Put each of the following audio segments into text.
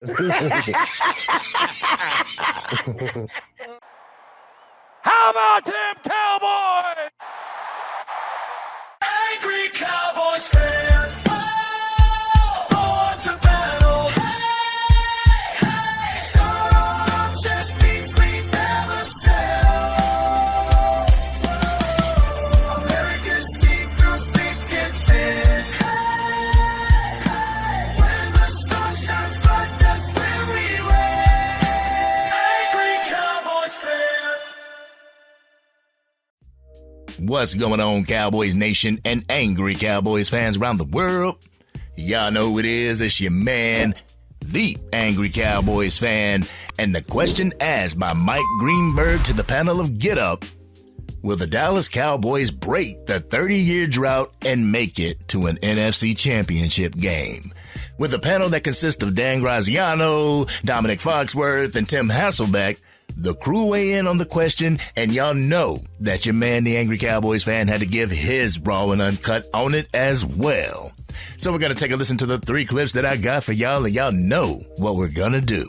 How about them Cowboys? Angry Cowboys fan. Oh, born to battle. Hey, hey. Some just means we never sell. America's team through thick and thin. Hey, hey. When the sun shines bright, that's when we win. Angry Cowboys fan. What's going on, Cowboys Nation and Angry Cowboys fans around the world? Y'all know who it is. It's your man, the Angry Cowboys Fan. And the question asked by Mike Greenberg to the panel of Get Up: will the Dallas Cowboys break the 30-year drought and make it to an NFC Championship game? With a panel that consists of Dan Graziano, Dominic Foxworth, and Tim Hasselbeck, the crew weigh in on the question, and y'all know that your man, the Angry Cowboys Fan, had to give his raw and uncut on it as well. So we're going to take a listen to the 3 clips that I got for y'all, and y'all know what we're going to do.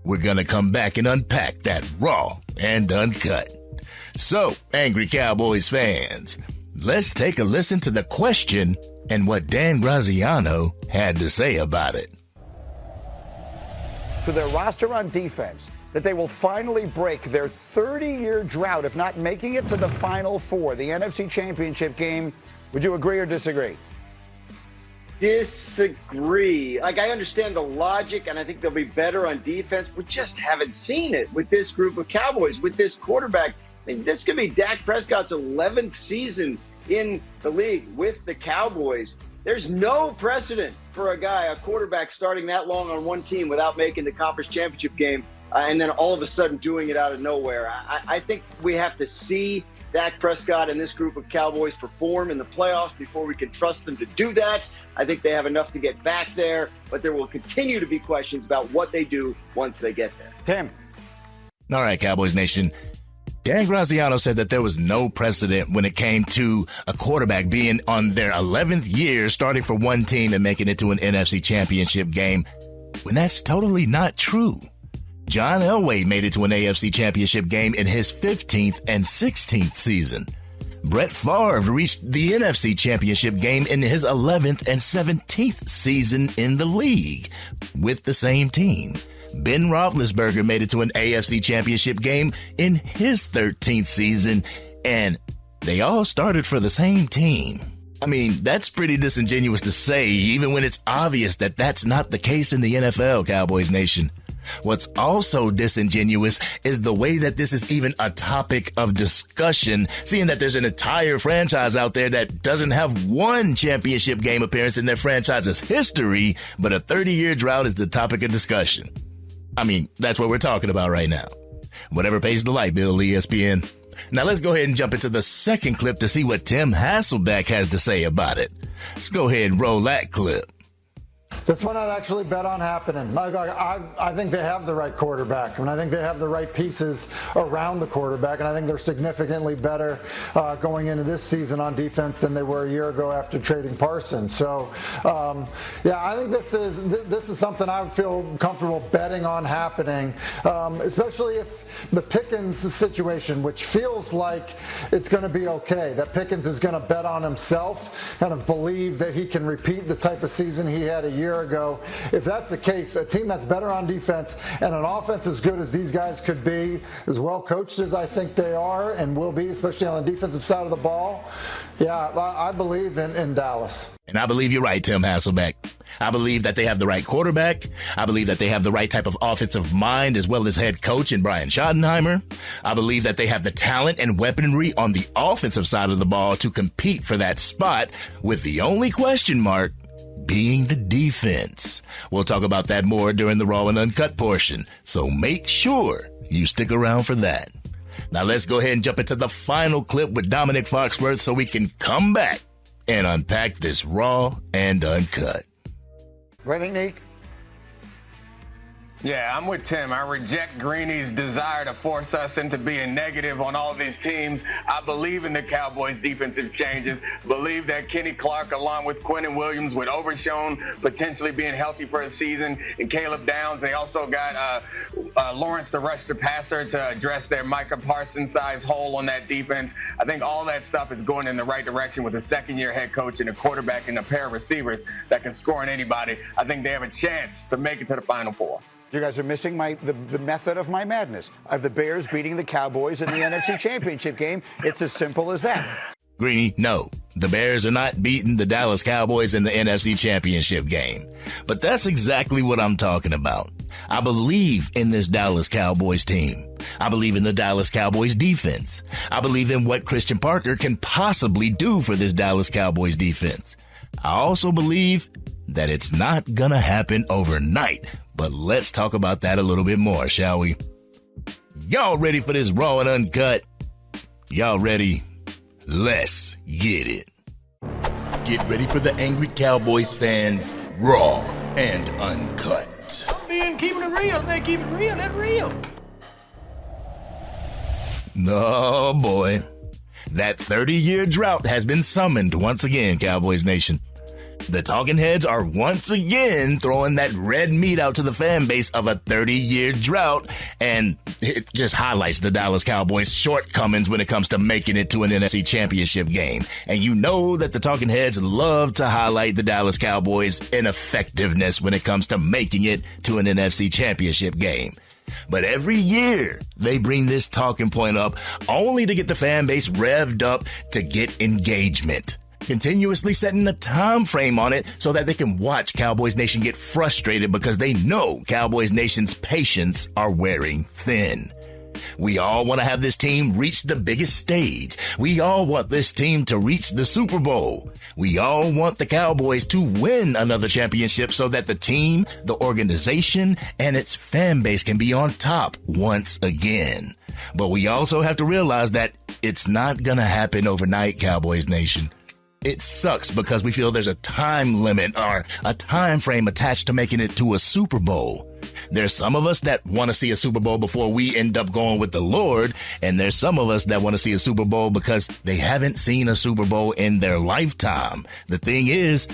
We're going to come back and unpack that raw and uncut. So, Angry Cowboys fans, let's take a listen to the question and what Dan Graziano had to say about it. For their roster on defense, that they will finally break their 30-year drought, if not making it to the Final Four, the NFC Championship game. Would you agree or disagree? Disagree. Like, I understand the logic, and I think they'll be better on defense. We just haven't seen it with this group of Cowboys, with this quarterback. I mean, this could be Dak Prescott's 11th season in the league with the Cowboys. There's no precedent for a quarterback starting that long on one team without making the conference championship game. And then all of a sudden doing it out of nowhere. I think we have to see Dak Prescott and this group of Cowboys perform in the playoffs before we can trust them to do that. I think they have enough to get back there, but there will continue to be questions about what they do once they get there. Tim. All right, Cowboys Nation. Dan Graziano said that there was no precedent when it came to a quarterback being on their 11th year starting for one team and making it to an NFC Championship game, when that's totally not true. John Elway made it to an AFC Championship game in his 15th and 16th season. Brett Favre reached the NFC Championship game in his 11th and 17th season in the league with the same team. Ben Roethlisberger made it to an AFC Championship game in his 13th season, and they all started for the same team. I mean, that's pretty disingenuous to say, even when it's obvious that that's not the case in the NFL, Cowboys Nation. What's also disingenuous is the way that this is even a topic of discussion, seeing that there's an entire franchise out there that doesn't have one championship game appearance in their franchise's history, but a 30-year drought is the topic of discussion. I mean, that's what we're talking about right now. Whatever pays the light bill, ESPN. Now let's go ahead and jump into the second clip to see what Tim Hasselbeck has to say about it. Let's go ahead and roll that clip. This one I'd actually bet on happening. I think they have the right quarterback, and I think they have the right pieces around the quarterback, and I think they're significantly better going into this season on defense than they were a year ago after trading Parsons. So, I think this is something I would feel comfortable betting on happening, especially if the Pickens situation, which feels like it's going to be okay, that Pickens is going to bet on himself, kind of believe that he can repeat the type of season he had a year ago. If that's the case, a team that's better on defense and an offense as good as these guys could be, as well coached as I think they are and will be, especially on the defensive side of the ball, I believe in Dallas. And I believe you're right, Tim Hasselbeck. I believe that they have the right quarterback. I believe that they have the right type of offensive mind as well as head coach in Brian Schottenheimer. I believe that they have the talent and weaponry on the offensive side of the ball to compete for that spot, with the only question mark being the defense. We'll talk about that more during the Raw and Uncut portion, so make sure you stick around for that. Now let's go ahead and jump into the final clip with Dominic Foxworth so we can come back and unpack this Raw and Uncut. What do you think, Nick? Yeah, I'm with Tim. I reject Greeny's desire to force us into being negative on all these teams. I believe in the Cowboys' defensive changes. Believe that Kenny Clark, along with Quentin Williams, with Overshown potentially being healthy for a season, and Caleb Downs. They also got Lawrence, the rush the passer, to address their Micah Parsons-sized hole on that defense. I think all that stuff is going in the right direction with a second-year head coach and a quarterback and a pair of receivers that can score on anybody. I think they have a chance to make it to the Final Four. You guys are missing the method of my madness. I have the Bears beating the Cowboys in the NFC Championship game. It's as simple as that. Greeny, no. The Bears are not beating the Dallas Cowboys in the NFC Championship game. But that's exactly what I'm talking about. I believe in this Dallas Cowboys team. I believe in the Dallas Cowboys defense. I believe in what Christian Parker can possibly do for this Dallas Cowboys defense. I also believe that it's not gonna happen overnight. But let's talk about that a little bit more, shall we? Y'all ready for this raw and uncut? Y'all ready? Let's get it. Get ready for the Angry Cowboys fans, raw and uncut. I'm keeping it real. They keep it real. That's real. Oh boy. That 30-year drought has been summoned once again, Cowboys Nation. The talking heads are once again throwing that red meat out to the fan base of a 30-year drought, and it just highlights the Dallas Cowboys' shortcomings when it comes to making it to an NFC Championship game. And you know that the talking heads love to highlight the Dallas Cowboys' ineffectiveness when it comes to making it to an NFC Championship game. But every year, they bring this talking point up only to get the fan base revved up to get engagement, continuously setting a time frame on it so that they can watch Cowboys Nation get frustrated because they know Cowboys Nation's patience are wearing thin. We all want to have this team reach the biggest stage. We all want this team to reach the Super Bowl. We all want the Cowboys to win another championship so that the team, the organization, and its fan base can be on top once again. But we also have to realize that it's not going to happen overnight, Cowboys Nation. It sucks because we feel there's a time limit or a time frame attached to making it to a Super Bowl. There's some of us that want to see a Super Bowl before we end up going with the Lord, and there's some of us that want to see a Super Bowl because they haven't seen a Super Bowl in their lifetime. The thing is,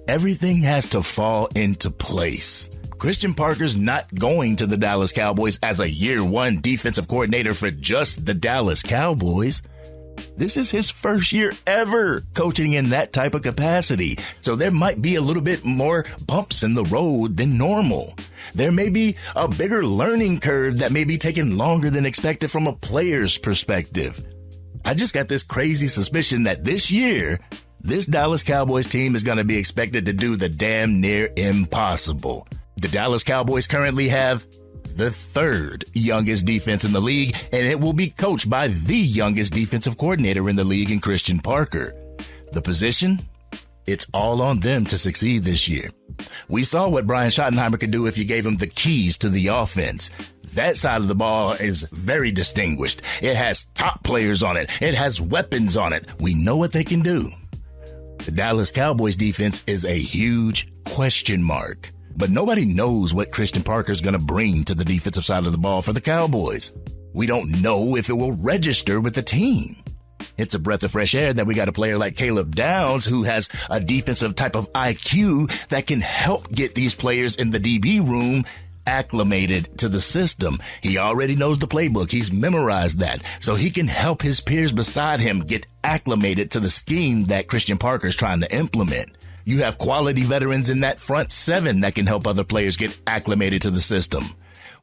everything has to fall into place. Christian Parker's not going to the Dallas Cowboys as a year one defensive coordinator for just the Dallas Cowboys. This is his first year ever coaching in that type of capacity, so there might be a little bit more bumps in the road than normal. There may be a bigger learning curve that may be taking longer than expected from a player's perspective. I just got this crazy suspicion that this year, this Dallas Cowboys team is going to be expected to do the damn near impossible. The Dallas Cowboys currently have the third youngest defense in the league, and it will be coached by the youngest defensive coordinator in the league in Christian Parker. The position? It's all on them to succeed this year. We saw what Brian Schottenheimer could do if you gave him the keys to the offense. That side of the ball is very distinguished. It has top players on it. It has weapons on it. We know what they can do. The Dallas Cowboys defense is a huge question mark. But nobody knows what Christian Parker's going to bring to the defensive side of the ball for the Cowboys. We don't know if it will register with the team. It's a breath of fresh air that we got a player like Caleb Downs who has a defensive type of IQ that can help get these players in the DB room acclimated to the system. He already knows the playbook. He's memorized that. So he can help his peers beside him get acclimated to the scheme that Christian Parker's trying to implement. You have quality veterans in that front seven that can help other players get acclimated to the system.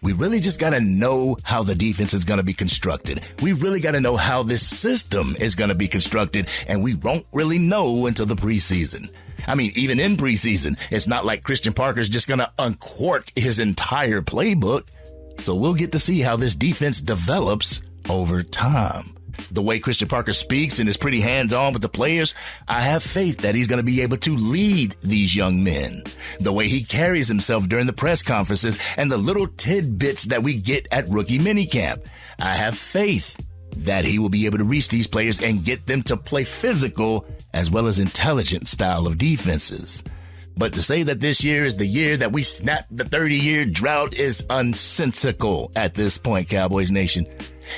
We really just got to know how the defense is going to be constructed. We really got to know how this system is going to be constructed, and we won't really know until the preseason. I mean, even in preseason, it's not like Christian Parker's just going to uncork his entire playbook. So we'll get to see how this defense develops over time. The way Christian Parker speaks and is pretty hands-on with the players, I have faith that he's going to be able to lead these young men. The way he carries himself during the press conferences and the little tidbits that we get at rookie minicamp, I have faith that he will be able to reach these players and get them to play physical as well as intelligent style of defenses. But to say that this year is the year that we snap the 30-year drought is unsensical at this point, Cowboys Nation.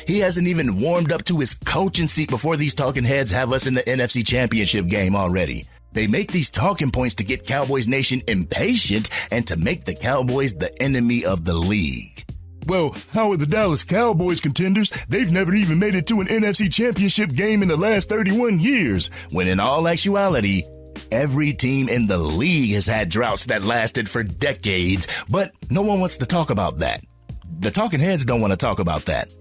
He hasn't even warmed up to his coaching seat before these talking heads have us in the NFC Championship game already. They make these talking points to get Cowboys Nation impatient and to make the Cowboys the enemy of the league. Well, how are the Dallas Cowboys contenders? They've never even made it to an NFC Championship game in the last 31 years. When in all actuality, every team in the league has had droughts that lasted for decades, but no one wants to talk about that. The talking heads don't want to talk about that.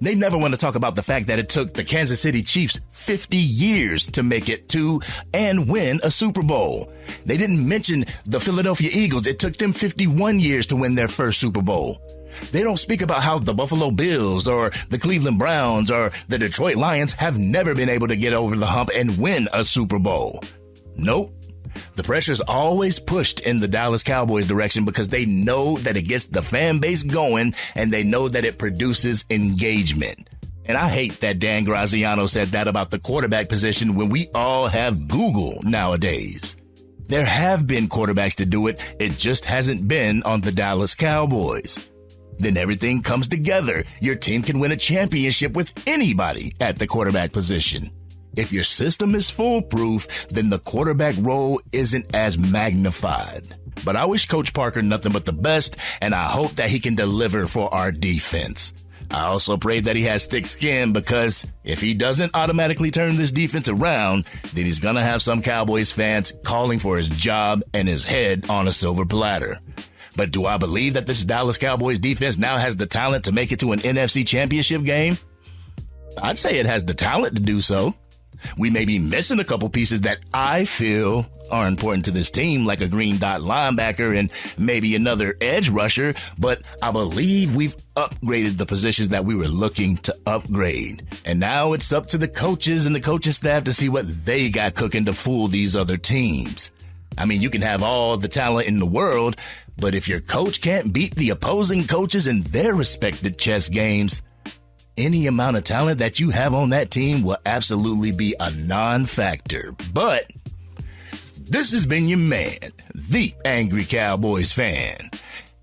They never want to talk about the fact that it took the Kansas City Chiefs 50 years to make it to and win a Super Bowl. They didn't mention the Philadelphia Eagles. It took them 51 years to win their first Super Bowl. They don't speak about how the Buffalo Bills or the Cleveland Browns or the Detroit Lions have never been able to get over the hump and win a Super Bowl. Nope. The pressure's always pushed in the Dallas Cowboys direction because they know that it gets the fan base going and they know that it produces engagement. And I hate that Dan Graziano said that about the quarterback position when we all have Google nowadays. There have been quarterbacks to do it. It just hasn't been on the Dallas Cowboys. Then everything comes together. Your team can win a championship with anybody at the quarterback position. If your system is foolproof, then the quarterback role isn't as magnified. But I wish Coach Parker nothing but the best, and I hope that he can deliver for our defense. I also pray that he has thick skin because if he doesn't automatically turn this defense around, then he's going to have some Cowboys fans calling for his job and his head on a silver platter. But do I believe that this Dallas Cowboys defense now has the talent to make it to an NFC Championship game? I'd say it has the talent to do so. We may be missing a couple pieces that I feel are important to this team, like a green dot linebacker and maybe another edge rusher, but I believe we've upgraded the positions that we were looking to upgrade. And now it's up to the coaches and the coaching staff to see what they got cooking to fool these other teams. I mean, you can have all the talent in the world, but if your coach can't beat the opposing coaches in their respected chess games, any amount of talent that you have on that team will absolutely be a non-factor. But this has been your man, the Angry Cowboys Fan.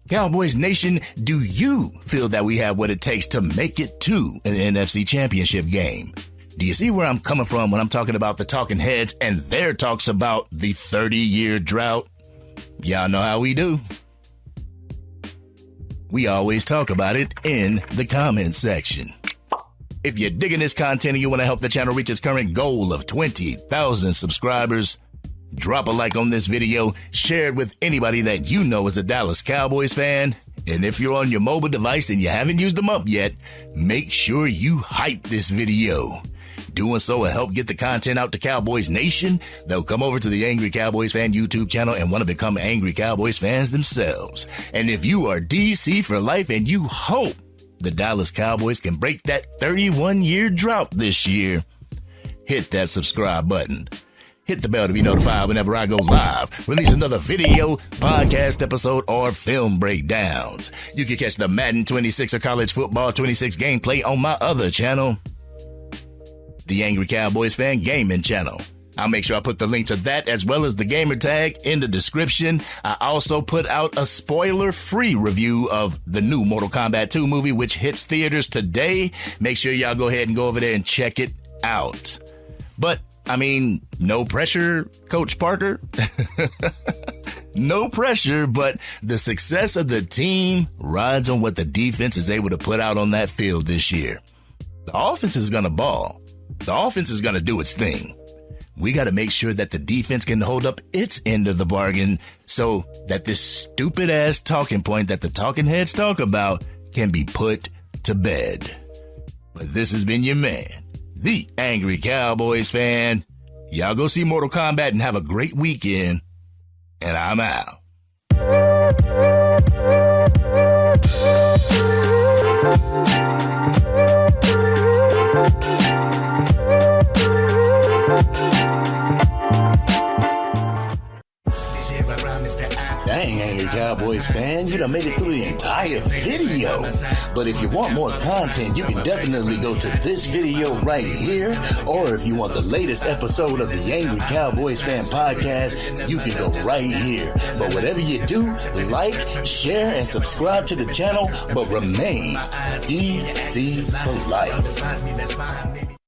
Cowboys Nation, do you feel that we have what it takes to make it to an NFC Championship game? Do you see where I'm coming from when I'm talking about the talking heads and their talks about the 30-year drought? Y'all know how we do. We always talk about it in the comments section. If you're digging this content and you want to help the channel reach its current goal of 20,000 subscribers, drop a like on this video, share it with anybody that you know is a Dallas Cowboys fan, and if you're on your mobile device and you haven't used them up yet, make sure you hype this video. Doing so will help get the content out to Cowboys Nation. They'll come over to the Angry Cowboys Fan YouTube channel and want to become Angry Cowboys fans themselves. And if you are DC for life and you hope the Dallas Cowboys can break that 31-year drought this year, hit that subscribe button. Hit the bell to be notified whenever I go live, release another video, podcast episode, or film breakdowns. You can catch the Madden 26 or College Football 26 gameplay on my other channel, the Angry Cowboys Fan Gaming Channel. I'll make sure I put the link to that as well as the gamer tag in the description. I also put out a spoiler-free review of the new Mortal Kombat 2 movie, which hits theaters today. Make sure y'all go ahead and go over there and check it out. But, I mean, no pressure, Coach Parker. No pressure, but the success of the team rides on what the defense is able to put out on that field this year. The offense is going to ball. The offense is going to do its thing. We got to make sure that the defense can hold up its end of the bargain so that this stupid ass talking point that the talking heads talk about can be put to bed. But this has been your man, the Angry Cowboys Fan. Y'all go see Mortal Kombat and have a great weekend. And I'm out. Dang, Angry Cowboys fan, you done made it through the entire video. But if you want more content, you can definitely go to this video right here. Or if you want the latest episode of the Angry Cowboys Fan podcast, you can go right here. But whatever you do, like, share, and subscribe to the channel, but remain DC for life.